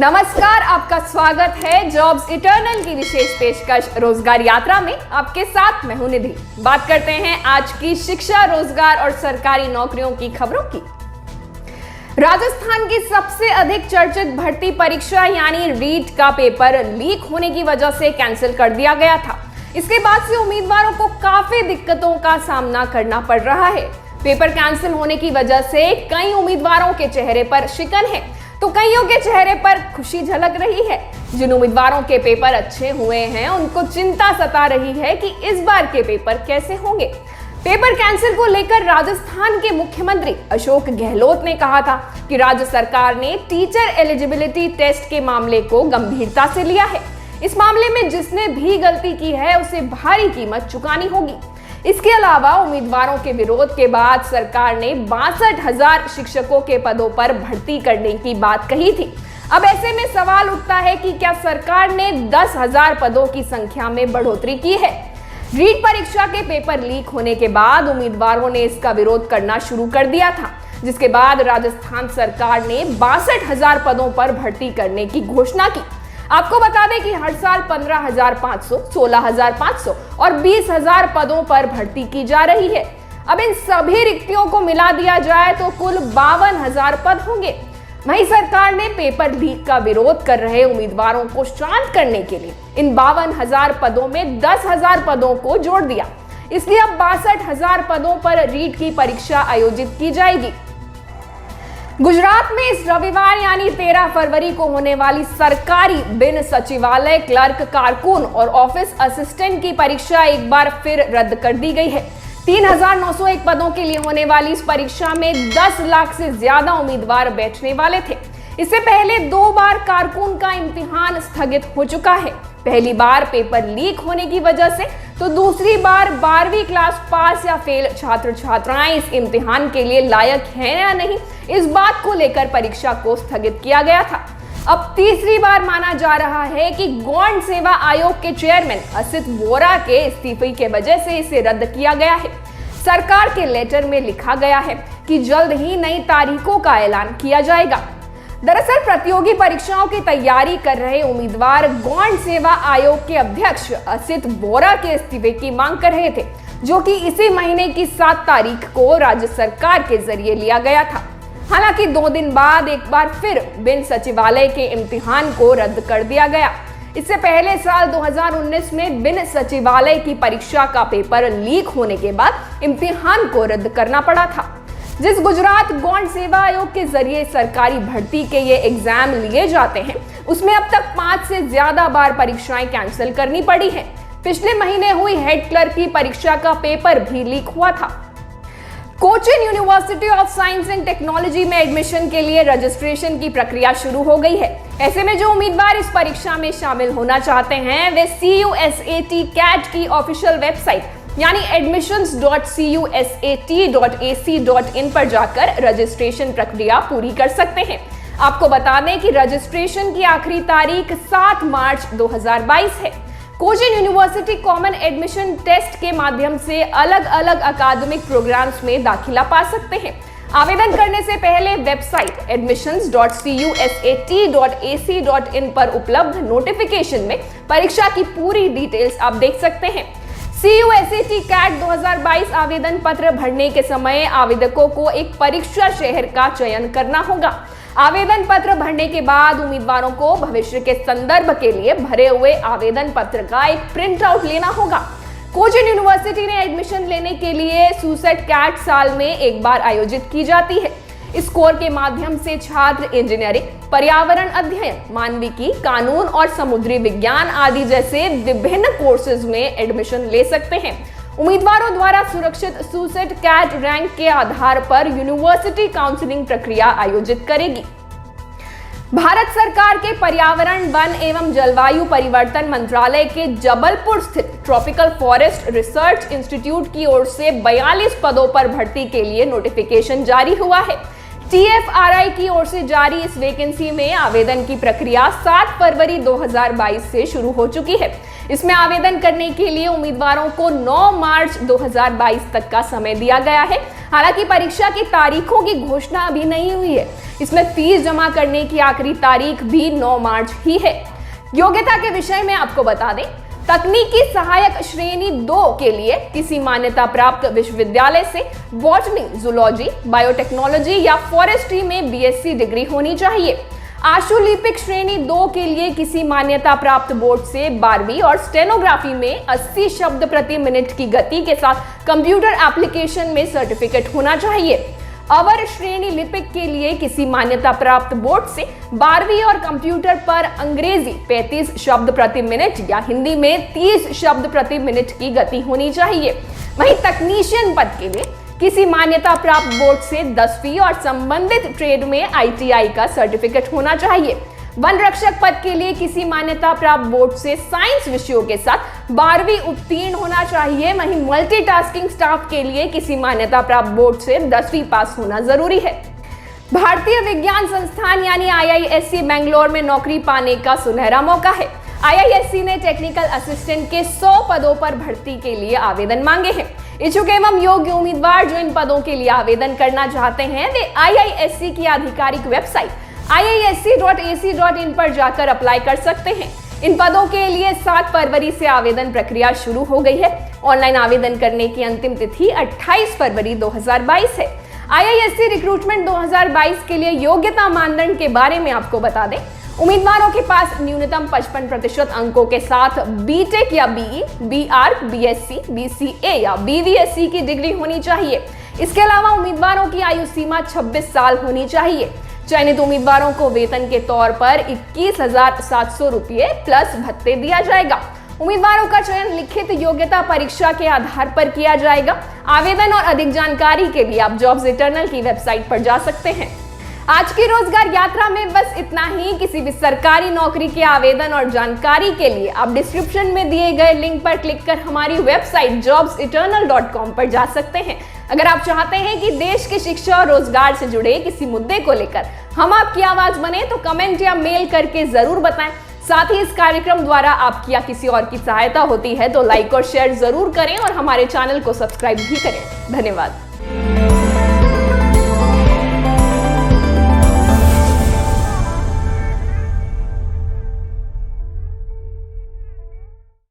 नमस्कार, आपका स्वागत है जॉब्स इटर्नल की विशेष पेशकश रोजगार यात्रा में। आपके साथ मैं हूं निधि। बात करते हैं आज की शिक्षा, रोजगार और सरकारी नौकरियों की खबरों की। राजस्थान की सबसे अधिक चर्चित भर्ती परीक्षा यानी रीट का पेपर लीक होने की वजह से कैंसिल कर दिया गया था। इसके बाद से उम्मीदवारों को काफी दिक्कतों का सामना करना पड़ रहा है। पेपर कैंसिल होने की वजह से कई उम्मीदवारों के चेहरे पर शिकन है तो कईयों के चेहरे पर खुशी झलक रही है। जिन उम्मीदवारों के पेपर अच्छे हुए हैं उनको चिंता सता रही है कि इस बार के पेपर कैसे होंगे। पेपर कैंसिल को लेकर राजस्थान के मुख्यमंत्री अशोक गहलोत ने कहा था कि राज्य सरकार ने टीचर एलिजिबिलिटी टेस्ट के मामले को गंभीरता से लिया है। इस मामले में जिसने भी गलती की है उसे भारी कीमत चुकानी होगी। इसके अलावा उम्मीदवारों के विरोध के बाद सरकार ने 62,000 शिक्षकों के पदों पर भर्ती करने की बात कही थी। अब ऐसे में सवाल उठता है कि क्या सरकार ने 10,000 पदों की संख्या में बढ़ोतरी की है? रीट परीक्षा के पेपर लीक होने के बाद उम्मीदवारों ने इसका विरोध करना शुरू कर दिया था, जिसके बाद राजस्थान सरकार ने 62,000 पदों पर भर्ती करने की घोषणा की। आपको बता दें कि हर साल 15,500, 16,500 और 20,000 पदों पर भर्ती की जा रही है। अब इन सभी रिक्तियों को मिला दिया जाए तो कुल 52,000 पद होंगे। वहीं सरकार ने पेपर लीक का विरोध कर रहे उम्मीदवारों को शांत करने के लिए इन 52,000 पदों में 10,000 पदों को जोड़ दिया। इसलिए अब 62,000 पदों पर रीट की परीक्षा आयोजित की जाएगी। गुजरात में इस रविवार यानी 13 फरवरी को होने वाली सरकारी बिन सचिवालय क्लर्क, कारकुन और ऑफिस असिस्टेंट की परीक्षा एक बार फिर रद्द कर दी गई है। 3,901 पदों के लिए होने वाली इस परीक्षा में 10 लाख से ज्यादा उम्मीदवार बैठने वाले थे। इससे पहले 2 बार कारकुन का इम्तिहान स्थगित हो चुका है। पहली बार पेपर लीक होने की वजह से तो दूसरी बार 12वीं क्लास पास या फेल छात्र छात्राएं इस इम्तिहान के लिए लायक हैं या नहीं, इस बात को लेकर परीक्षा को स्थगित किया गया था। अब तीसरी बार माना जा रहा है कि गौण सेवा आयोग के चेयरमैन असित वोरा के इस्तीफे की वजह से इसे रद्द किया गया है। सरकार के लेटर में लिखा गया है कि जल्द ही नई तारीखों का ऐलान किया जाएगा। दरअसल प्रतियोगी परीक्षाओं की तैयारी कर रहे उम्मीदवार गौण सेवा आयोग के अध्यक्ष असित वोरा के इस्तीफे की मांग कर रहे थे, जो कि इसी महीने की 7 तारीख को राज्य सरकार के जरिए लिया गया था। हालांकि 2 दिन बाद एक बार फिर बिन सचिवालय के इम्तिहान को रद्द कर दिया गया। इससे पहले साल 2019 में बिन सचिवालय की परीक्षा का पेपर लीक होने के बाद इम्तिहान को रद्द करना पड़ा था। जिस गुजरात गौण सेवा आयोग के जरिए सरकारी भर्ती के ये एग्जाम लिए जाते हैं उसमें अब तक 5 से ज्यादा बार परीक्षाएं कैंसिल करनी पड़ी है। पिछले महीने हुई हेड क्लर्क की परीक्षा का पेपर भी लीक हुआ था। Cochin university of science and technology में एडमिशन के लिए रजिस्ट्रेशन की प्रक्रिया शुरू हो गई है। ऐसे में जो उम्मीदवार इस परीक्षा में शामिल होना चाहते हैं वे CUSAT CAT की ऑफिशियल वेबसाइट यानी admissions.cusat.ac.in पर जाकर रजिस्ट्रेशन प्रक्रिया पूरी कर सकते हैं। आपको बता दें कि रजिस्ट्रेशन की आखिरी तारीख 7 मार्च 2022 है। Cochin university common admission test के माध्यम से अलग अलग अकादमिक प्रोग्राम्स में दाखिला पा सकते हैं। आवेदन करने से पहले वेबसाइट admissions.cusat.ac.in पर उपलब्ध नोटिफिकेशन में परीक्षा की पूरी डिटेल्स आप देख सकते हैं। CUSAT CAT 2022 आवेदन पत्र भरने के समय आवेदकों को एक परीक्षा शहर का चयन करना होगा। आवेदन पत्र भरने के बाद उम्मीदवारों को भविष्य के संदर्भ के लिए भरे हुए आवेदन पत्र का एक प्रिंट आउट लेना होगा। कोचिन यूनिवर्सिटी ने एडमिशन लेने के लिए SUSAT CAT साल में एक बार आयोजित की जाती है। इस कोर के माध्यम से छात्र इंजीनियरिंग, पर्यावरण अध्ययन, मानविकी, कानून और समुद्री विज्ञान आदि जैसे विभिन्न कोर्सेज में एडमिशन ले सकते हैं। उम्मीदवारों द्वारा सुरक्षित SUSAT CAT रैंक के आधार पर यूनिवर्सिटी काउंसलिंग प्रक्रिया आयोजित करेगी। भारत सरकार के पर्यावरण, वन एवं जलवायु परिवर्तन मंत्रालय के जबलपुर स्थित ट्रॉपिकल फॉरेस्ट रिसर्च इंस्टीट्यूट की ओर से 42 पदों पर भर्ती के लिए नोटिफिकेशन जारी हुआ है। TFRI की ओर से जारी इस वैकेंसी में आवेदन की प्रक्रिया 7 फरवरी 2022 से शुरू हो चुकी है। इसमें आवेदन करने के लिए उम्मीदवारों को 9 मार्च 2022 तक का समय दिया गया है। हालांकि परीक्षा की तारीखों की घोषणा अभी नहीं हुई है। इसमें फीस जमा करने की आखिरी तारीख भी 9 मार्च ही है। योग्यता के विषय में आपको बता दें, तकनीकी सहायक श्रेणी 2 के लिए किसी मान्यता प्राप्त विश्वविद्यालय से बॉटनी, जूलॉजी, बायोटेक्नोलॉजी या फॉरेस्ट्री में BSc डिग्री होनी चाहिए। आशुलिपिक श्रेणी 2 के लिए किसी मान्यता प्राप्त बोर्ड से 12वीं और स्टेनोग्राफी में 80 शब्द प्रति मिनट की गति के साथ कंप्यूटर एप्लीकेशन में सर्टिफिकेट होना चाहिए। अवर श्रेणी लिपिक के लिए किसी मान्यता प्राप्त बोर्ड से 12वीं और कंप्यूटर पर अंग्रेजी 35 शब्द प्रति मिनट या हिंदी में 30 शब्द प्रति मिनट की गति होनी चाहिए। वहीं तकनीशियन पद के लिए किसी मान्यता प्राप्त बोर्ड से 10वीं और संबंधित ट्रेड में ITI का सर्टिफिकेट होना चाहिए। वन रक्षक पद के लिए किसी मान्यता प्राप्त बोर्ड से साइंस विषयों के साथ 12वीं उत्तीर्ण होना चाहिए। वहीं मल्टीटास्किंग स्टाफ के लिए किसी मान्यता प्राप्त बोर्ड से 10वीं पास होना जरूरी है। भारतीय विज्ञान संस्थान यानी IISc बेंगलोर में नौकरी पाने का सुनहरा मौका है। IISc ने टेक्निकल असिस्टेंट के 100 पदों पर भर्ती के लिए आवेदन मांगे हैं। इच्छुक एवं योग्य उम्मीदवार जो इन पदों के लिए आवेदन करना चाहते हैं वे IISc की आधिकारिक वेबसाइट iisc.ac.in पर जाकर अप्लाई कर सकते हैं। इन पदों के लिए 7 फरवरी से आवेदन प्रक्रिया शुरू हो गई है। ऑनलाइन आवेदन करने की अंतिम तिथि 28 फरवरी 2022 है। IISc रिक्रूटमेंट 2022 के लिए योग्यता मानदंड के बारे में आपको बता दें, उम्मीदवारों के पास न्यूनतम 55% अंकों के साथ BTech या BE, BArch, BSc, BCA या BVSc की डिग्री होनी चाहिए। इसके अलावा उम्मीदवारों की आयु सीमा 26 साल होनी चाहिए। चयनित उम्मीदवारों को वेतन के तौर पर 21,700 रुपये प्लस भत्ते दिया जाएगा। उम्मीदवारों का चयन लिखित योग्यता परीक्षा के आधार पर किया जाएगा। आवेदन और अधिक जानकारी के लिए आप जॉब्स इटर्नल की वेबसाइट पर जा सकते हैं। आज की रोजगार यात्रा में बस इतना ही। किसी भी सरकारी नौकरी के आवेदन और जानकारी के लिए आप डिस्क्रिप्शन में दिए गए लिंक पर क्लिक कर हमारी वेबसाइट jobseternal.com पर जा सकते हैं। अगर आप चाहते हैं कि देश की शिक्षा और रोजगार से जुड़े किसी मुद्दे को लेकर हम आपकी आवाज बने तो कमेंट या मेल करके जरूर बताएं। साथ ही इस कार्यक्रम द्वारा आपकी या किसी और की सहायता होती है तो लाइक और शेयर जरूर करें और हमारे चैनल को सब्सक्राइब भी करें। धन्यवाद।